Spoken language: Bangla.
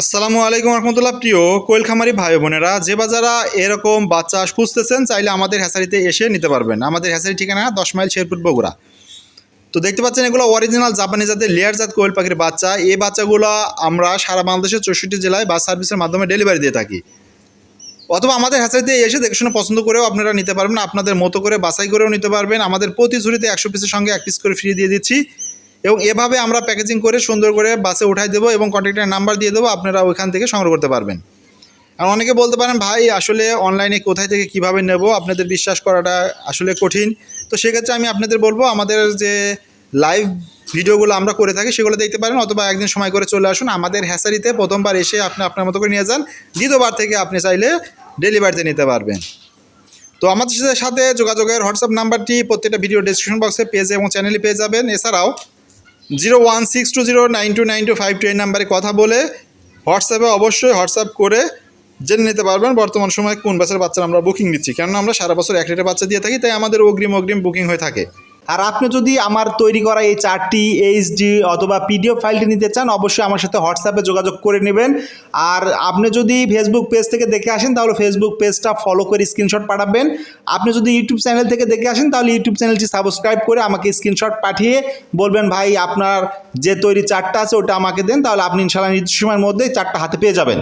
আসসালামু আলাইকুম রহমতুল্লাহ। প্রিয় কোয়েল খামারি ভাই বোনেরা, যে বাজারা এরকম বাচ্চা খুঁজতেছেন চাইলে আমাদের হ্যাচারিতে এসে নিতে পারবেন। আমাদের হ্যাচারি ঠিকানা 10 মাইল শেরপুর বগুড়া। তো দেখতে পাচ্ছেন এগুলো অরিজিনাল জাপানি জাতের লেয়ার জাত কোয়েল পাখির বাচ্চা। এই বাচ্চাগুলো আমরা সারা বাংলাদেশের 64 জেলায় বাস সার্ভিসের মাধ্যমে ডেলিভারি দিয়ে থাকি। অথবা আমাদের হ্যাচারিতে এসে দেখে শুনে পছন্দ করেও আপনারা নিতে পারবেন, আপনাদের মতো করে বাছাই করেও নিতে পারবেন। আমাদের প্রতি ঝুড়িতে 100 পিসের সঙ্গে 1 পিস করে ফ্রি দিয়ে দিচ্ছি এবং এভাবে আমরা প্যাকেজিং করে সুন্দর করে বাসে উঠাই দেবো এবং কন্ট্যাক্টের নাম্বার দিয়ে দেবো, আপনারা ওইখান থেকে সংগ্রহ করতে পারবেন। আর অনেকে বলতে পারেন ভাই আসলে অনলাইনে কোথায় থেকে কিভাবে নেব, আপনাদের বিশ্বাস করাটা আসলে কঠিন। তো সেক্ষেত্রে আমি আপনাদের বলবো আমাদের যে লাইভ ভিডিওগুলো আমরা করে থাকি সেগুলো দেখতে পারেন, অথবা একদিন সময় করে চলে আসুন আমাদের হ্যাচারিতে। প্রথমবার এসে আপনি আপনার মতো করে নিয়ে যান, দ্বিতীয়বার থেকে আপনি চাইলে ডেলিভারিতে নিতে পারবেন। তো আমাদের সাথে যোগাযোগের হোয়াটসঅ্যাপ নাম্বারটি প্রত্যেকটা ভিডিও ডেসক্রিপশন বক্সে পেজ এবং চ্যানেলে পেয়ে যাবেন। এছাড়াও 0162092925 এই নাম্বারে কথা বলে হোয়াটসঅ্যাপে অবশ্যই হোয়াটসঅ্যাপ করে জেনে নিতে পারবেন বর্তমান সময়ে কোন বাচ্চার বাচ্চা আমরা বুকিং দিচ্ছি। কেননা আমরা সারা বছর এক রেটে বাচ্চা দিয়ে থাকি, তাই আমাদের অগ্রিম বুকিং হয়ে থাকে। আর আপনি যদি আমার তৈরি করা এই চারটি এইচডি অথবা পিডিএফ ফাইলটি নিতে চান, অবশ্যই আমার সাথে হোয়াটসঅ্যাপে যোগাযোগ করে নেবেন। আর আপনি যদি ফেসবুক পেজ থেকে দেখে আসেন তাহলে ফেসবুক পেজটা ফলো করে স্ক্রিনশট পাঠাবেন। আপনি যদি ইউটিউব চ্যানেল থেকে দেখে আসেন তাহলে ইউটিউব চ্যানেলটি সাবস্ক্রাইব করে আমাকে স্ক্রিনশট পাঠিয়ে বলবেন ভাই আপনার যে তৈরি চারটা আছে ওটা আমাকে দেন, তাহলে আপনি ইনশাআল্লাহ নির্দিষ্ট সময়ের মধ্যেই চারটা হাতে পেয়ে যাবেন।